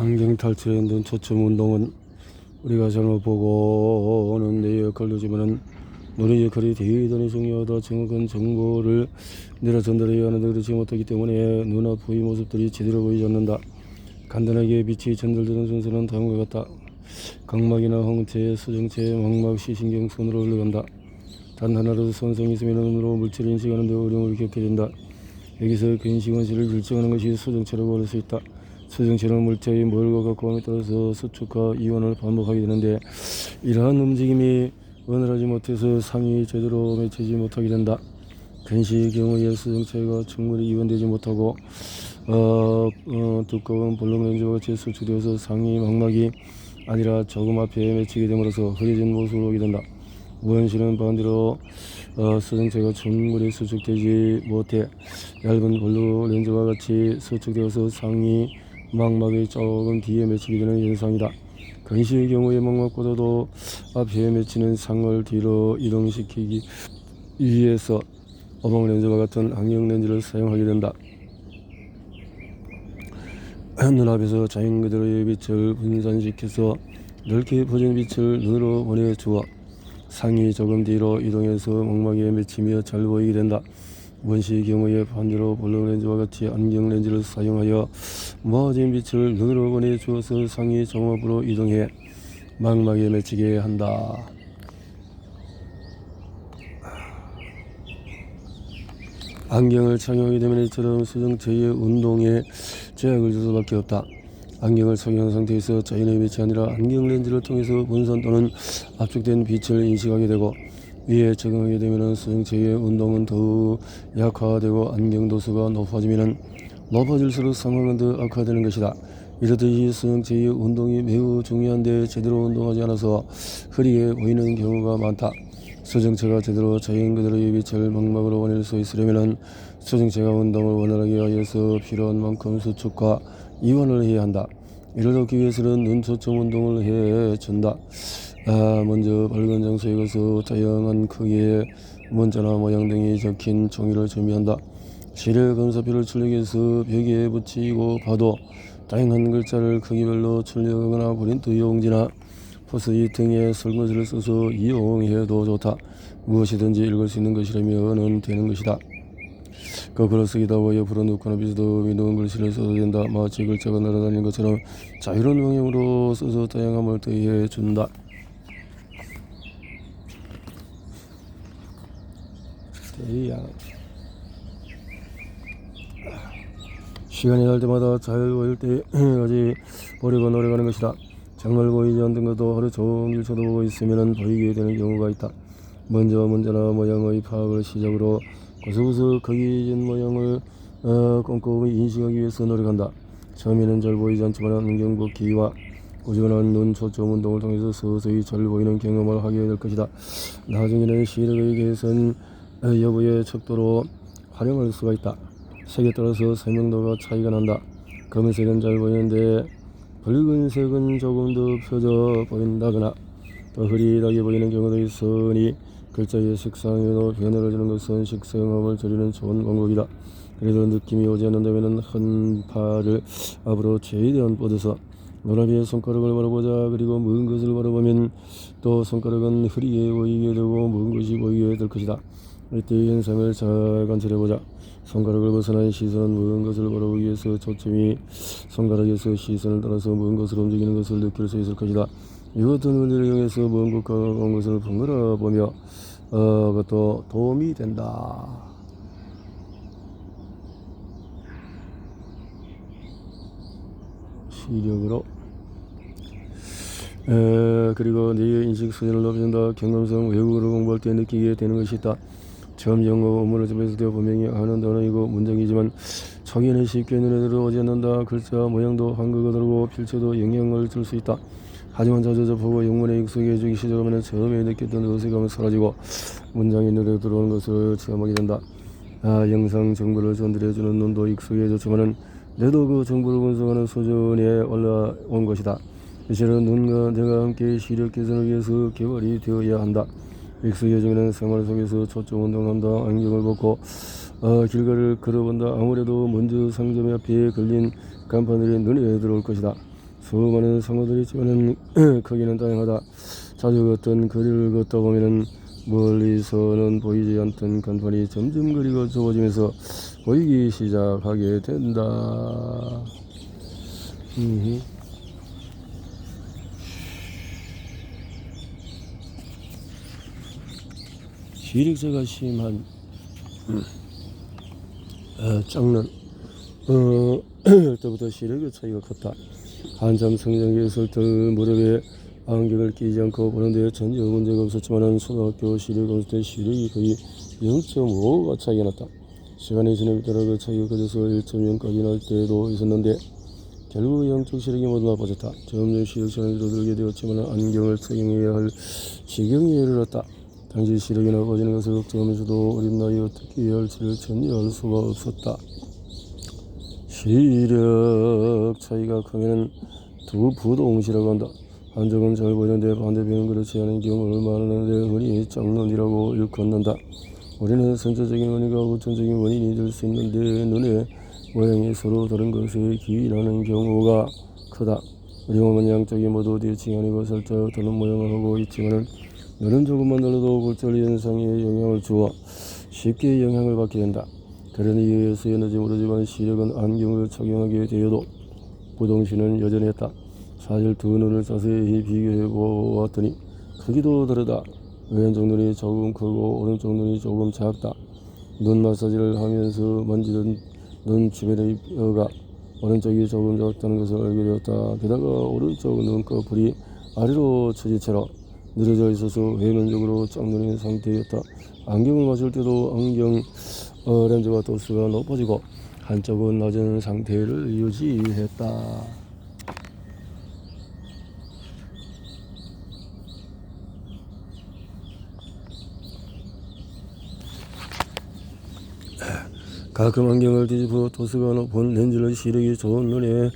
안경 탈출에 눈 초점 운동은 우리가 잘못 보고는 내 역할이지만은 눈의 역할이 대단히 중요하다. 정확한 정보를 내려 전달해야 하는데 그렇지 못하기 때문에 눈앞의 모습들이 제대로 보이지 않는다. 간단하게 빛이 전달되는 순서는 다음과 같다. 각막이나 홍채, 수정체, 망막, 시신경, 손으로 흘러간다. 단 하나라도 손상이 있으면 눈으로 물체를 인식하는 데 어려움을 겪게 된다. 여기서 근시관시를 결정하는 것이 수정체라고 할 수 있다. 수정체는 물체의 멀과 가까움에 따라서 수축과 이완을 반복하게 되는데 이러한 움직임이 원활하지 못해서 상이 제대로 맺히지 못하게 된다. 근시의 경우에 수정체가 충분히 이완되지 못하고 두꺼운 볼록 렌즈와 같이 수축되어서 상이 망막이 아니라 조금 앞에 맺히게 됨으로써 흐려진 모습을 보게 된다. 원시는 반대로 수정체가 충분히 수축되지 못해 얇은 볼록 렌즈와 같이 수축되어서 상이 망막이 조금 뒤에 맺히게 되는 현상이다. 근시의 경우에 망막보다도 앞에 맺히는 상을 뒤로 이동시키기 위해서 어방 렌즈와 같은 안경 렌즈를 사용하게 된다. 눈앞에서 자연 그대로의 빛을 분산시켜서 넓게 퍼진 빛을 눈으로 보내주어 상이 조금 뒤로 이동해서 망막에 맺히며 잘 보이게 된다. 원시의 경우에 반대로 볼록 렌즈와 같이 안경 렌즈를 사용하여 모아진 빛을 눈으로 보내주어서 상이 조금 앞으로 이동해 망막에 맺히게 한다. 안경을 착용하게 되면 이처럼 수정체의 운동에 제약을 줄 수밖에 없다. 안경을 착용한 상태에서 자연의 빛이 아니라 안경 렌즈를 통해서 분산 또는 압축된 빛을 인식하게 되고 위에 적응하게 되면 수정체의 운동은 더욱 약화되고 안경 도수가 높아질수록 상황은 더 악화되는 것이다. 이렇듯이 수정체의 운동이 매우 중요한데 제대로 운동하지 않아서 흐리게 보이는 경우가 많다. 수정체가 제대로 자연 그대로의 빛을 망막으로 보낼 수 있으려면 수정체가 운동을 원활하게 하여서 필요한 만큼 수축과 이완을 해야 한다. 이를 얻기 위해서는 눈 초점 운동을 해준다. 먼저 밝은 장소에 가서 다양한 크기의 문자나 모양 등이 적힌 종이를 준비한다. 시력 검사표를 출력해서 벽에 붙이고 봐도 다양한 글자를 크기별로 출력하거나 프린트 용지나 포스트잇 등에 쓸 것을 써서 이용해도 좋다. 무엇이든지 읽을 수 있는 것이라면 되는 것이다. 거꾸로 쓰기도 하고 옆으로 눕거나 비스듬히 누운 글씨를 써도 된다. 마치 글자가 날아다니는 것처럼 자유로운 방향으로 써서 다양함을 더해준다. 시간이 날 때마다 잘 보일 때까지 보려고 노력하는 것이다. 정말 보이지 않던 것도 하루 종일 쳐다보고 있으면 보이게 되는 경우가 있다. 먼저 문자나 모양의 파악을 시작으로 구석구석 각진 모양을 꼼꼼히 인식하기 위해서 노력한다. 처음에는 잘 보이지 않지만 안경 벗기와 꾸준한 눈 초점 운동을 통해서 서서히 잘 보이는 경험을 하게 될 것이다. 나중에는 시력의 개선 여부의 척도로 활용할 수가 있다. 색에 따라서 선명도가 차이가 난다. 검은색은 잘 보이는데 붉은색은 조금 더 펴져 보인다거나 더 흐릿하게 보이는 경우도 있으니 글자의 색상에도 변화를 주는 것은 식상함을 줄이는 좋은 방법이다. 그래도 느낌이 오지 않는다면 한 팔을 앞으로 최대한 뻗어서 눈앞에 손가락을 바라보자. 그리고 먼 것을 바라보면 또 손가락은 흐리게 보이게 되고 먼 것이 보이게 될 것이다. 이때 현상을 잘 관찰해보자. 손가락을 벗어난 시선은 먼 것을 바라보기 위해서 초점이 손가락에서 시선을 따라서 먼 것을 움직이는 것을 느낄 수 있을 것이다. 이것은 원리를 이용해서 먼 것과 가까운 것을 번갈아 보며 그것도 도움이 된다. 시력으로 그리고 네 인식 수준을 높여준다. 경험성 외국어를 공부할 때 느끼게 되는 것이 있다. 처음 영어 원문을 접했을 때 분명히 아는 단어이고 문장이지만 초기에는 쉽게 눈에 들어오지 않는다. 글자 모양도 한국어 다르고 필체도 영향을 줄 수 있다. 하지만 자주 접하고 영문에 익숙해지기 시작하면 처음에 느꼈던 어색함은 사라지고 문장이 눈에 들어오는 것을 체험하게 된다. 영상 정보를 전달해주는 눈도 익숙해졌지만은 내도 그 정보를 분석하는 수준에 올라온 것이다. 이제는 눈과 뇌가 함께 시력 개선을 위해서 개발이 되어야 한다. 익숙해지면 생활 속에서 초점 운동한다. 안경을 벗고 길가를 걸어본다. 아무래도 먼저 상점 앞에 걸린 간판들이 눈에 들어올 것이다. 수많은 상어들이 있지만은 크기는 다양하다. 자주 걷던 거리를 걷다 보면은 멀리서는 보이지 않던 간판이 점점 거리가 좁아지면서 보이기 시작하게 된다. 시력제가 심한 짝는 때부터 시력의 차이가 컸다. 한참 성장기였을 때 무릎에 안경을 끼지 않고 보는데 전혀 문제가 없었지만 초등학교 시력 검사 때 시력이 거의 0.5가 차이가 났다. 시간이 지남에 따라 그 차이가 커져서 1.0까지 날 때도 있었는데 결국 양쪽 시력이 모두 나빠졌다. 점점 시력차는 줄어들게 되었지만 안경을 착용해야 할 지경에 이르렀다. 당시 시력이 나빠지는 것을 걱정하면서도 어린 나이에 어떻게 해야 할지를 전혀 알 수가 없었다. 시력 차이가 크면 두 부동시라고 한다. 한쪽은 잘 보이는데 반대편은 그렇지 않은 경우를 말하는데 흔히 짝눈이라고 일컫는다. 우리는 선천적인 원인과 후천적인 원인이 될 수 있는데 눈의 모양이 서로 다른 것에 기인하는 경우가 크다. 우리 몸은 양쪽이 모두 대칭이 아니고 살짝 다른 모양을 하고 있지만 눈은 조금만 달라도 골절 현상에 영향을 주어 쉽게 영향을 받게 된다. 그런 이유에서였는지 모르지만 시력은 안경을 착용하게 되어도 부동시는 여전했다. 사실 두 눈을 자세히 비교해 보았더니 크기도 다르다. 왼쪽 눈이 조금 크고 오른쪽 눈이 조금 작다. 눈 마사지를 하면서 만지던 눈 주변의 뼈가 오른쪽이 조금 작다는 것을 알게 되었다. 게다가 오른쪽 눈꺼풀이 아래로 처진 채로 늘어져 있어서 외면적으로 짝눈인 상태였다. 안경을 맞을 때도 안경 렌즈와 도수가 높아지고 한쪽은 낮은 상태를 유지했다. 가끔 안경을 뒤집어 도수가 높은 렌즈를 시력이 좋은 눈에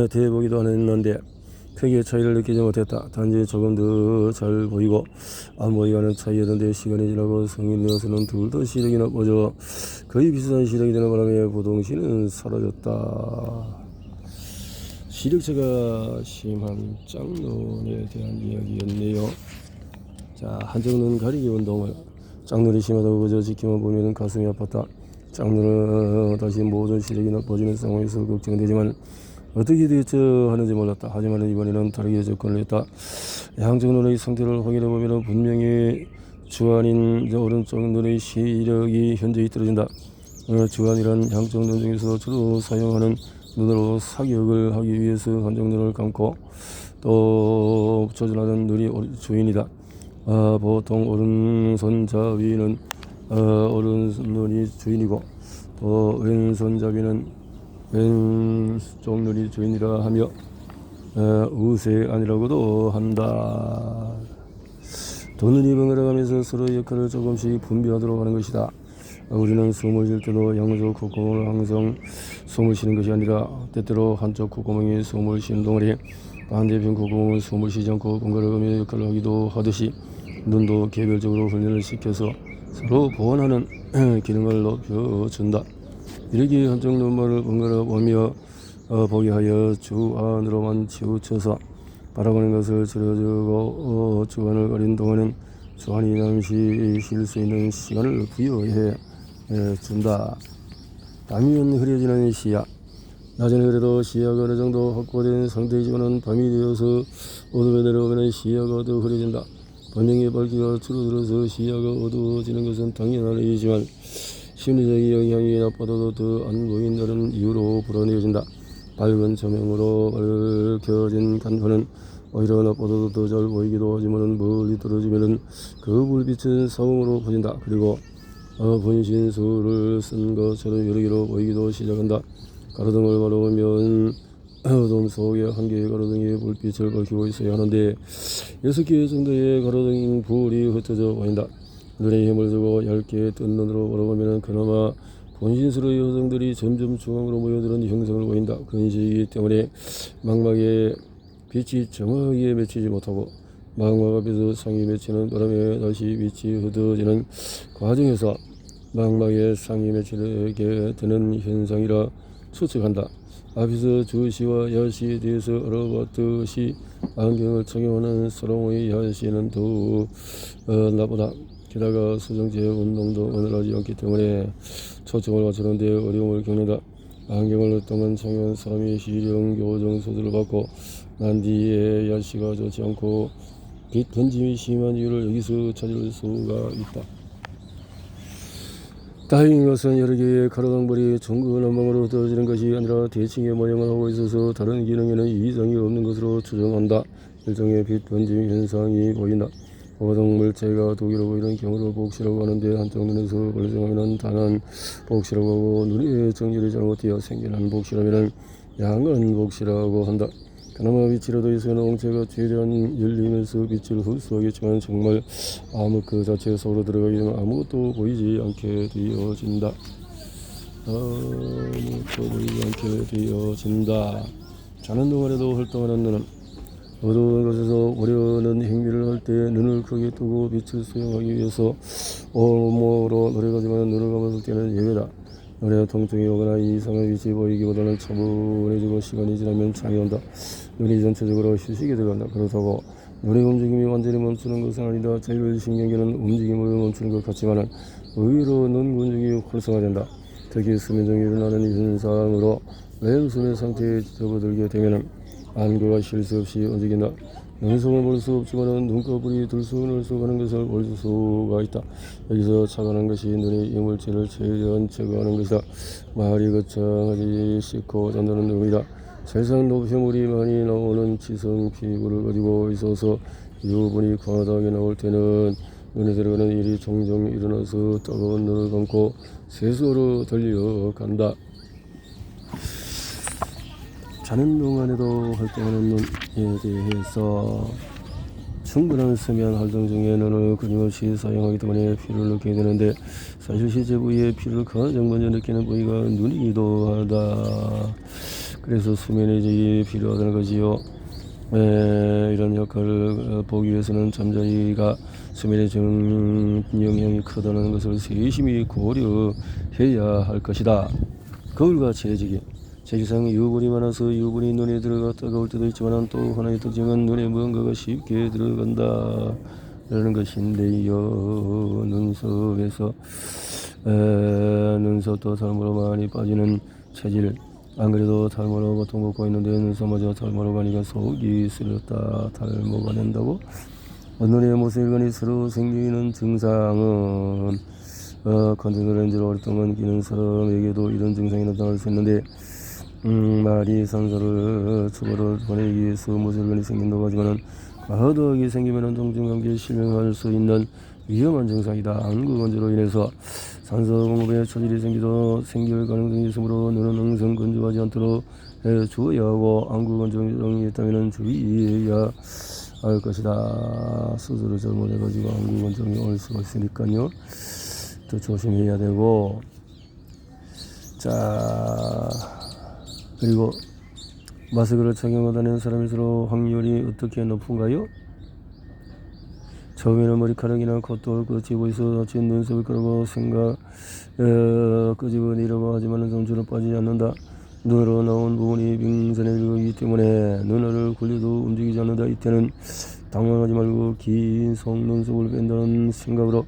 대보기도 하는데 크게 차이를 느끼지 못했다. 단지 조금 더 잘 보이고 안 보이고 하는 차이였는데 시간이 지나고 성인 되어서는 둘 다 시력이 나빠져 거의 비슷한 시력이 되는 바람에 부동시는 사라졌다. 시력차가 심한 짝눈에 대한 이야기였네요. 자, 한쪽 눈 가리기 운동을 짝눈이 심하다고 그저 지켜만 보면 가슴이 아팠다. 짝눈은 다시 모든 시력이 나빠지는 상황에서 걱정되지만 어떻게 대처하는지 몰랐다. 하지만 이번에는 다르게 접근을 했다. 양쪽 눈의 상태를 확인해 보면 분명히 주안인 오른쪽 눈의 시력이 현저히 떨어진다. 주안이란 양쪽 눈 중에서 주로 사용하는 눈으로 사격을 하기 위해서 한쪽 눈을 감고 또 조절하는 눈이 주인이다. 보통 오른손잡이는 오른눈이 주인이고 또 왼손잡이는 왼쪽 눈이 주인이라 하며 우세안이라고도 한다. 두 눈이 번갈아가면서 서로의 역할을 조금씩 분배하도록 하는 것이다. 우리는 숨을 쉴 때도 양쪽 콧구멍을 항상 숨을 쉬는 것이 아니라 때때로 한쪽 콧구멍이 숨을 쉬는 동안에 반대편 콧구멍은 숨을 쉬지 않고 번갈아가며 역할을 하기도 하듯이 눈도 개별적으로 훈련을 시켜서 서로 보완하는 기능을 높여준다. 이렇게 한쪽 눈만을 번갈아 보며 보게 하여 주안으로만 치우쳐서 바라보는 것을 줄여주고 주안을 가린 동안은 주안이 잠시 쉴 수 있는 시간을 부여해 준다. 밤이면 흐려지는 시야. 낮에는 그래도 시야가 어느 정도 확보된 상태이지만 밤이 되어서 어둠에 내려오면 시야가 더 흐려진다. 번영의 밝기가 줄어들어서 시야가 어두워지는 것은 당연한 일이지만 심리적인 영향이 나빠도 더 안 보인다는 이유로 불안해진다. 밝은 조명으로 밝혀진 간판은 오히려 나빠도 더 잘 보이기도 하지만 멀리 떨어지면 그 불빛은 사음으로 퍼진다. 그리고 분신술을 쓴 것처럼 여러 개로 보이기도 시작한다. 가로등을 바라보면 어둠 속에 한 개의 가로등이 불빛을 밝히고 있어야 하는데 6개 정도의 가로등 불이 흩어져 보인다. 눈에 힘을 주고 얇게 뜬 눈으로 바라보면 그나마 분신술의 여성들이 점점 중앙으로 모여드는 형상을 보인다. 그런 시기이기 때문에 망막에 빛이 정확하게 맺히지 못하고 망막 앞에서 상이 맺히는 바람에 다시 빛이 흩어지는 과정에서 망막에 상이 맺히게 되는 현상이라 추측한다. 앞에서 주시와 야시에 대해서 알아봤듯이 안경을 착용하는 사람의 야시는 더욱 나보다. 게다가 수정제 운동도 원활하지 않기 때문에 초점을 맞추는데 어려움을 겪는다. 안경을 오랫동안 착용한 사람이 시력 교정 수술을 받고 난 뒤에 야시가 좋지 않고 빛 번짐이 심한 이유를 여기서 찾을 수가 있다. 다행인 것은 여러 개의 가로등불이 중구난방으로 떨어지는 것이 아니라 대칭의 모양을 하고 있어서 다른 기능에는 이상이 없는 것으로 추정한다. 일종의 빛 번짐 현상이 보인다. 어동 물체가 두 개로 보이는 경우를 복시라고 하는데 한쪽 눈에서 발생하면 단한 복시라고 하고 눈의 정렬이 잘못되어 생기는 복시라면 양은 복시라고 한다. 그나마 빛이라도 있으면 홍채가 최대한 열리면서 빛을 흡수하겠지만 정말 암흑 그 자체 속으로 들어가게 되면 아무것도 보이지 않게 되어진다. 아무것도 보이지 않게 되어진다. 자는 동안에도 활동하는 눈은 어두운 곳에서 오려는 행위를 할 때 눈을 크게 뜨고 빛을 수용하기 위해서 온몸으로 노력하지만 눈을 감았을 때는 예외다. 눈에 통증이 오거나 이상한 빛이 보이기보다는 차분해지고 시간이 지나면 잠이 온다. 눈이 전체적으로 휴식에 들어간다. 그렇다고 눈의 움직임이 완전히 멈추는 것은 아니다. 자율신경계는 움직임을 멈추는 것 같지만 의외로 눈 근육이 활성화된다. 특히 수면 중에 일어나는 현상으로 렘수면 상태에 접어들게 되면 안구가 쉴 새 없이 움직인다. 눈속을 볼 수 없지만 눈꺼풀이 들쑥날쑥하는 것을 볼 수가 있다. 여기서 착안한 것이 눈의 이물질을 최대한 제거하는 것이다. 말이 거창하지 씻고 잔다는 의미다. 세상 노폐물이 많이 나오는 지성 피부를 가지고 있어서 유분이 과다하게 나올 때는 눈에 들어가는 일이 종종 일어나서 따가운 눈을 감고 세수로 달려간다. 자는 동안에도 활동하는 눈에 대해서 충분한 수면 활동 중에 눈을 끊임없이 사용하기 때문에 피로를 느끼게 되는데 사실 시체 부위의 피로를 가장 먼저 느끼는 부위가 눈이기도 하다. 그래서 수면의 질이 필요하다는 거지요. 이런 역할을 보기 위해서는 잠자리가 수면에 영향이 크다는 것을 세심히 고려해야 할 것이다. 거울과 칠해지기. 세계상 유분이 많아서 유분이 눈에 들어가 따가울 때도 있지만 또 하나의 특징은 눈에 무언가가 쉽게 들어간다 라는 것인데요. 눈썹도 탈모로 많이 빠지는 체질. 안 그래도 탈모로 고통받고 있는데 눈썹마저 탈모로 가니까 속이 쓰렸다. 탈모가 된다고? 눈의 모세혈관이 서로 생기는 증상은 컨택트 렌즈로 오랫동안 끼는 사람에게도 이런 증상이 나타날 수 있는데 말이 산소를 추가로 보내기 위해서 모세혈관이 생긴다고 하지만 과도하게 생기면 동중관계에 실명할 수 있는 위험한 증상이다. 안구 건조로 인해서 산소 공급에 차질이 생길 가능성이 있으므로 눈은 항상 건조하지 않도록 해주어야 하고 안구 건조증이 있다면 주의해야 할 것이다. 수술을 잘못해가지고 안구 건조증이 올 수가 있으니까요. 또 조심해야 되고. 자, 그리고 마스크를 착용하다는 사람일수록 확률이 어떻게 높은가요? 처음에는 머리카락이나 콧돌 끝이 보이서 다친 눈썹을 끌고 끄집어내려고 하지만 점수는 빠지지 않는다. 눈으로 나온 부분이 빙산에 들어가기 때문에 눈알을 굴려도 움직이지 않는다. 이때는 당황하지 말고 긴 속눈썹을 뺀다는 생각으로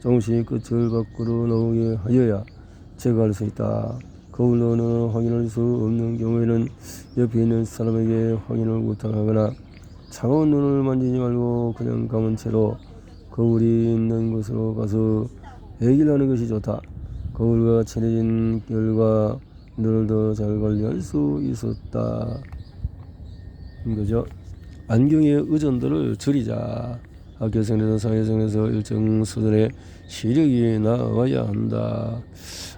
조금씩 끝을 밖으로 나오게 하여야 제거할 수 있다. 거울로는 확인할 수 없는 경우에는 옆에 있는 사람에게 확인을 부탁하거나 차가운 눈을 만지지 말고 그냥 감은 채로 거울이 있는 곳으로 가서 얘기를 하는 것이 좋다. 거울과 친해진 결과 눈을 더 잘 관리할 수 있었다. 이거죠. 안경의 의존도를 줄이자. 학교생에서 사회생에서 일정 수준의 시력이 나와야 한다.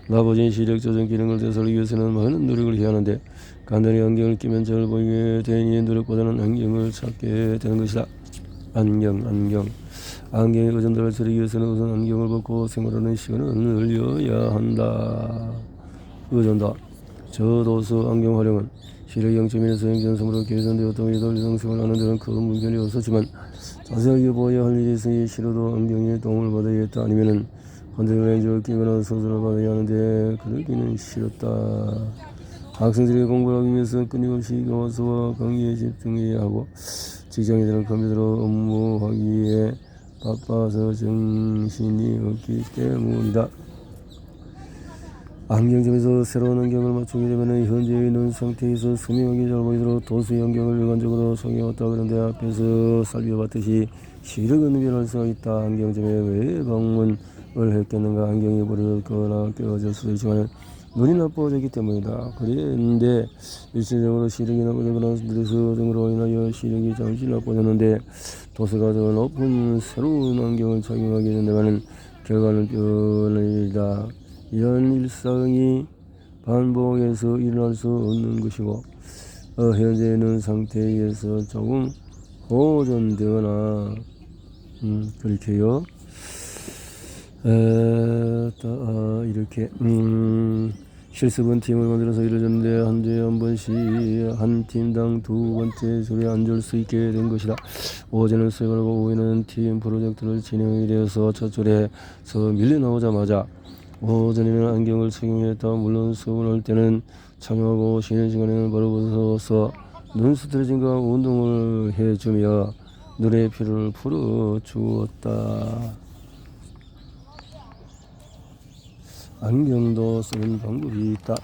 나머지 시력 조정 기능을 되살리기 위해서는 많은 노력을 해야 하는데 간단히 안경을 끼면 잘 보이게 되니 노력보다는 안경을 찾게 되는 것이다. 안경의 의존도를 줄이기 위해서는 우선 안경을 벗고 생활하는 시간을 늘려야 한다. 의존도. 저도서 안경 활용은 시력 0.1에서 0.3으로 개선되었다고 해도 일상생활 하는 데는 큰 문제는 없었지만 자세하게 보아야 할 일이 있으니 싫어도 안경의 도움을 받아야겠다. 아니면은 컨택트 렌즈를 끼거나 수술을 받아야 하는데 그러기는 싫었다. 학생들이 공부를 하기 위해서 끊임없이 교과서와 강의에 집중해야 하고 직장인들은 컴퓨터로 업무하기에 바빠서 정신이 없기 때문이다. 안경점에서 새로운 안경을 맞추게 되면 현재 있는 상태에서 선명하게 잘 보이도록 도수 안경을 일관적으로 착용했다. 그런데 앞에서 살펴봤듯이 시력은 변할 수가 있다. 안경점에 왜 방문을 했겠는가? 안경이 버려졌거나 깨어질 수도 있지만 눈이 나빠졌기 때문이다. 그런데 일시적으로 시력이 나빠지거나 스트레스 등으로 인하여 시력이 잠시 나빠졌는데 도수가 더 높은 새로운 안경을 착용하게 된다면 결과는 변이다. 이런 일상이 반복해서 일어날 수 없는 것이고 현재 있는 상태에서 조금 호전되거나 그렇게요. 이렇게 실습은 팀을 만들어서 이루어졌는데 한 주에 한 번씩 한 팀당 2번째 줄에 앉을 수 있게 된 것이다. 오전은 수업을 하고 오후에는 팀 프로젝트를 진행하게 되어서 첫 줄에서 밀려나오자마자 오전에는 안경을 착용했다. 물론 수업을 할 때는 착용하고 쉬는 시간에는 바로 벗어서 눈 스트레칭과 운동을 해주며 눈의 피로를 풀어주었다. 안경도 쓰는 방법이 있다.